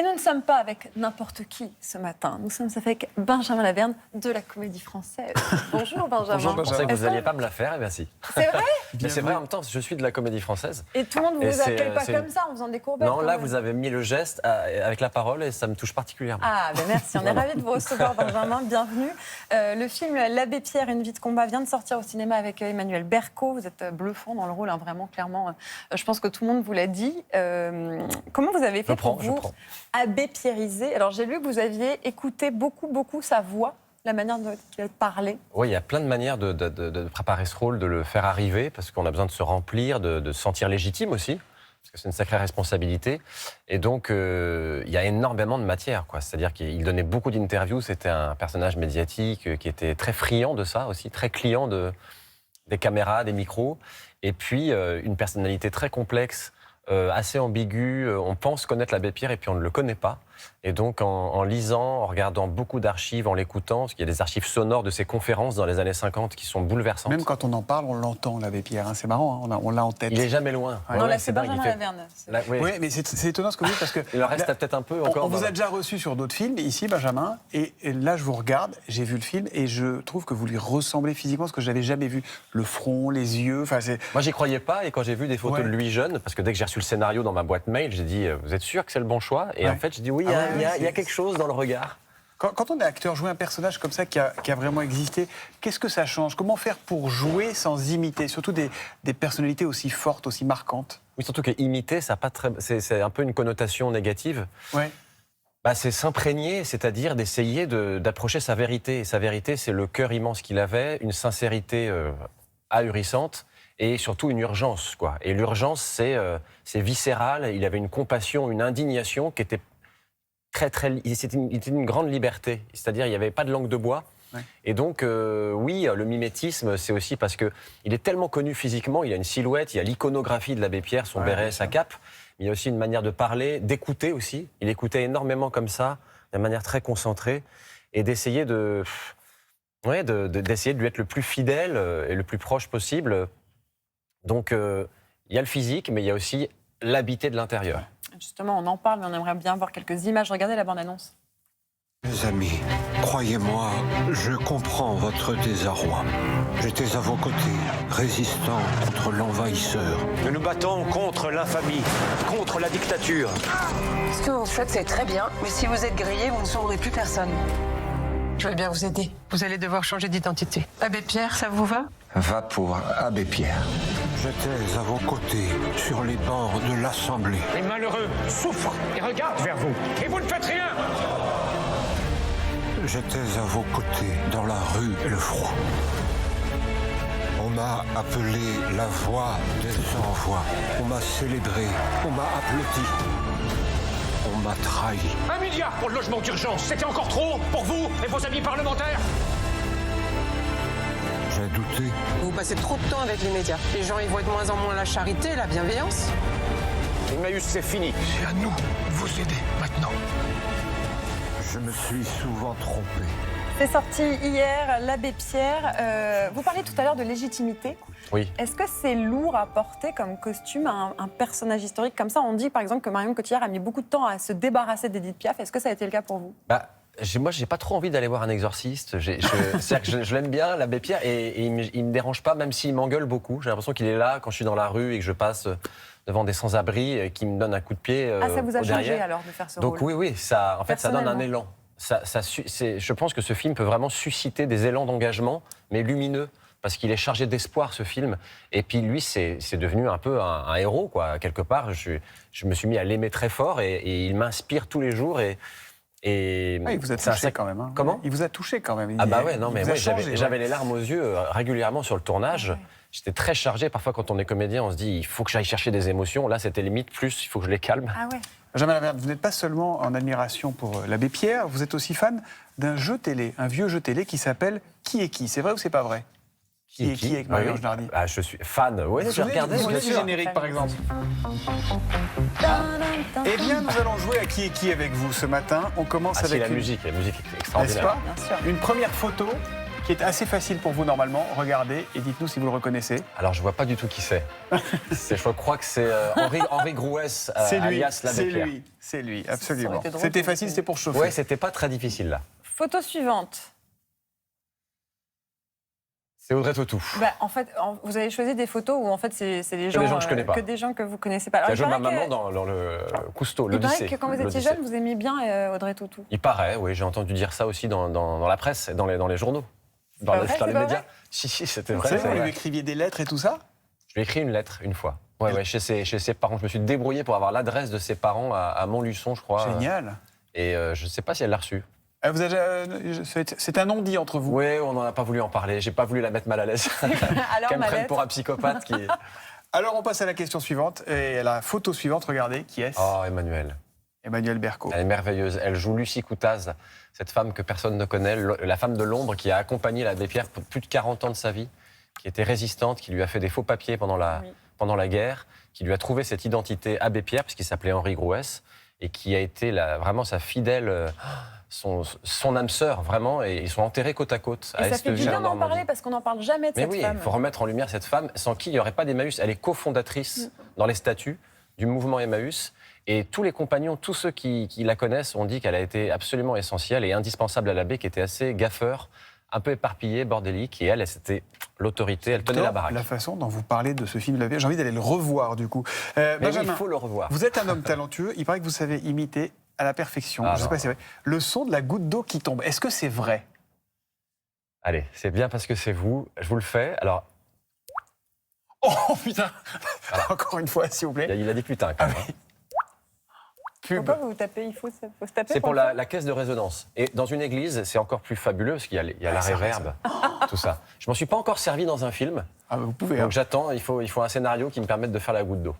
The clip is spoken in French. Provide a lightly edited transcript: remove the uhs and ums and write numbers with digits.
Et nous ne sommes pas avec n'importe qui ce matin. Nous sommes avec Benjamin Laverne de la Comédie Française. Bonjour Benjamin. Bonjour, je pensais que vous n'alliez pas me la faire, et bien si. C'est vrai? Mais c'est vrai en même temps, je suis de la Comédie Française. Et tout le monde ne vous accueille pas comme ça en faisant des courbettes? Non, là vous avez mis le geste avec la parole et ça me touche particulièrement. Ah, ben merci, on est ravis de vous recevoir Benjamin, bienvenue. Le film L'Abbé Pierre, une vie de combat vient de sortir au cinéma avec Emmanuel Berco. Vous êtes bluffant dans le rôle, hein, vraiment, clairement. Je pense que tout le monde vous l'a dit. Comment vous avez fait pour vous abbé pierriser? Alors j'ai lu que vous aviez écouté beaucoup sa voix, la manière dont il parlait. Oui, il y a plein de manières de préparer ce rôle, de le faire arriver, parce qu'on a besoin de se remplir, de se sentir légitime aussi, parce que c'est une sacrée responsabilité. Et donc, il y a énormément de matière, quoi. C'est-à-dire qu'il donnait beaucoup d'interviews, c'était un personnage médiatique qui était très friand de ça aussi, très client des caméras, des micros, et puis une personnalité très complexe, assez ambigu. On pense connaître l'abbé Pierre et puis on ne le connaît pas. Et donc en lisant, en regardant beaucoup d'archives, en l'écoutant, parce qu'il y a des archives sonores de ses conférences dans les années 50 qui sont bouleversantes. Même quand on en parle, on l'entend, l'abbé Pierre. Hein. C'est marrant, hein. On l'a en tête. Il n'est jamais loin. Non, là c'est Benjamin Laverne. Oui, mais c'est étonnant ce que vous dites parce que... Il en reste peut-être un peu encore. On vous a déjà reçu sur d'autres films, ici, Benjamin, et là je vous regarde, j'ai vu le film et je trouve que vous lui ressemblez physiquement, ce que je n'avais jamais vu. Le front, les yeux, enfin c'est... Moi j'y croyais pas et quand j'ai vu des photos de lui jeune, parce que dès que j'ai reçu le scénario dans ma boîte mail, j'ai dit vous êtes sûr que c'est le bon choix? Et en fait j'ai dit oui, il y a quelque chose dans le regard. Quand on est acteur, jouer un personnage comme ça qui a vraiment existé, qu'est-ce que ça change? Comment faire pour jouer sans imiter, surtout des personnalités aussi fortes, aussi marquantes? Oui, surtout que imiter, c'est un peu une connotation négative. Ouais. Bah, c'est s'imprégner, c'est-à-dire d'essayer d'approcher sa vérité. Et sa vérité, c'est le cœur immense qu'il avait, une sincérité ahurissante et surtout une urgence, quoi. Et l'urgence, c'est viscéral. Il avait une compassion, une indignation qui était il était une grande liberté. C'est-à-dire, il n'y avait pas de langue de bois. Ouais. Et donc, oui, le mimétisme, c'est aussi parce qu'il est tellement connu physiquement, il a une silhouette, il y a l'iconographie de l'abbé Pierre, son béret, sa cape. Il y a aussi une manière de parler, d'écouter aussi. Il écoutait énormément comme ça, d'une manière très concentrée, et d'essayer d'essayer de lui être le plus fidèle et le plus proche possible. Donc, il y a le physique, mais il y a aussi l'habité de l'intérieur. Ouais. Justement, on en parle, mais on aimerait bien voir quelques images. Regardez la bande-annonce. Mes amis, croyez-moi, je comprends votre désarroi. J'étais à vos côtés, résistant contre l'envahisseur. Nous nous battons contre l'infamie, contre la dictature. Ce que vous faites, c'est très bien, mais si vous êtes grillé, vous ne sauverez plus personne. Je vais bien vous aider. Vous allez devoir changer d'identité. Abbé Pierre, ça vous va? Va pour Abbé Pierre. J'étais à vos côtés, sur les bancs de l'Assemblée. Les malheureux souffrent et regardent vers vous, et vous ne faites rien. J'étais à vos côtés, dans la rue et le froid. On m'a appelé la voix des sans-voix. On m'a célébré, on m'a applaudi. On m'a trahi. 1 milliard pour le logement d'urgence, c'était encore trop pour vous et vos amis parlementaires? J'ai douté. Vous passez trop de temps avec les médias. Les gens y voient de moins en moins la charité et la bienveillance. Emmaüs, c'est fini. C'est à nous de vous aider maintenant. Je me suis souvent trompé. C'est sorti hier, l'abbé Pierre. Vous parliez tout à l'heure de légitimité. Oui. Est-ce que c'est lourd à porter comme costume un personnage historique comme ça? On dit par exemple que Marion Cotillard a mis beaucoup de temps à se débarrasser d'Édith Piaf. Est-ce que ça a été le cas pour vous? Moi, j'ai pas trop envie d'aller voir un exorciste. C'est-à-dire que je l'aime bien, l'abbé Pierre, et il me dérange pas, même s'il m'engueule beaucoup. J'ai l'impression qu'il est là quand je suis dans la rue et que je passe devant des sans-abri, qui me donne un coup de pied ça vous a changé derrière. Alors de faire ce Donc, rôle? Oui, ça donne un élan. Je pense que ce film peut vraiment susciter des élans d'engagement, mais lumineux, parce qu'il est chargé d'espoir, ce film. Et puis lui, c'est devenu un peu un héros, quoi. Quelque part, je me suis mis à l'aimer très fort, et il m'inspire tous les jours. Il vous a touché quand même. Hein. Comment? Il vous a touché quand même. Moi j'avais les larmes aux yeux régulièrement sur le tournage. J'étais très chargé. Parfois, quand on est comédien, on se dit il faut que j'aille chercher des émotions. Là, c'était limite plus, il faut que je les calme. Ah ouais. Benjamin Laverne, vous n'êtes pas seulement en admiration pour l'abbé Pierre, vous êtes aussi fan d'un jeu télé, un vieux jeu télé qui s'appelle Qui est qui? C'est vrai ou c'est pas pas vrai? Qui est qui avec Marie-Ange Nardi? Je suis fan. Oui, j'ai regardé. Vous connaissez le générique, par exemple? Eh bien, nous allons jouer à Qui est qui avec vous ce matin. On commence avec la musique est extraordinaire. N'est-ce pas? Bien sûr. Une première photo qui est assez facile pour vous normalement. Regardez et dites-nous si vous le reconnaissez. Alors, je vois pas du tout qui c'est. Je crois que c'est Henri Grouès, C'est lui, alias l'abbé Pierre. c'est lui, Ça absolument. aurait été drôle C'était de facile, trouver. c'était pour chauffer. Ouais, c'était pas très difficile là. Photo suivante. C'est Audrey Tautou. Bah, en fait, vous avez choisi des photos où en fait c'est des gens, que je connais pas. que des gens que vous connaissez pas. Alors, Qui a il joué ma paraît maman que- dans le Cousteau, Il paraît l'Odyssée. que quand vous étiez l'Odyssée. jeune, vous aimiez bien Audrey Tautou. Il paraît, oui, j'ai entendu dire ça aussi dans la presse, dans les journaux, dans, pas les- vrai, dans c'est les pas médias. vrai Si, c'était Vous vrai. savez, c'est vous lui vrai. écriviez des lettres et tout ça? Je lui ai écrit une lettre une fois. Ouais, chez ses parents. Je me suis débrouillé pour avoir l'adresse de ses parents à Montluçon, je crois. Génial. Et je ne sais pas si elle l'a reçue. Vous avez, c'est un non-dit entre vous. Oui, on n'en a pas voulu en parler. J'ai pas voulu la mettre mal à l'aise. Alors, Qu'elle me ma prenne lettre. pour un psychopathe qui. Alors on passe à la question suivante et à la photo suivante. Regardez, qui est-ce? Oh, Emmanuel. Emmanuel Berco. Elle est merveilleuse. Elle joue Lucie Coutaz, cette femme que personne ne connaît, la femme de l'ombre qui a accompagné l'abbé Pierre pour plus de 40 ans de sa vie, qui était résistante, qui lui a fait des faux papiers pendant la guerre, qui lui a trouvé cette identité abbé Pierre, puisqu'il s'appelait Henri Grouès, et qui a été vraiment sa fidèle, son âme sœur, vraiment, et ils sont enterrés côte à côte à Et ça fait du Esteville, bien en d'en Normandie. parler parce qu'on n'en parle jamais de Mais cette oui, femme. il faut remettre en lumière cette femme sans qui il n'y aurait pas d'Emmaüs. Elle est cofondatrice dans les statuts du mouvement Emmaüs. Et tous les compagnons, tous ceux qui la connaissent, ont dit qu'elle a été absolument essentielle et indispensable à l'abbé, qui était assez gaffeur, un peu éparpillé, bordélique. Et elle c'était l'autorité, elle tenait la baraque. La façon dont vous parlez de ce film, j'ai envie d'aller le revoir du coup. Mais oui, Benjamin, il faut le revoir. vous êtes un homme talentueux. Il paraît que vous savez imiter à la perfection. Ah Je ne sais non. pas si c'est vrai. Le son de la goutte d'eau qui tombe. Est-ce que c'est vrai? Allez, c'est bien parce que c'est vous. Je vous le fais. Alors, Oh putain. Voilà. Encore une fois, s'il vous plaît. il a dit putain quand même. hein. Pub. Pourquoi vous vous tapez? Il faut se taper. C'est pour le faire la caisse de résonance. Et dans une église, c'est encore plus fabuleux parce qu'il y a la ça, réverb, tout ça. Je m'en suis pas encore servi dans un film. Ah, vous pouvez. hein. Donc j'attends, il faut un scénario qui me permette de faire la goutte d'eau.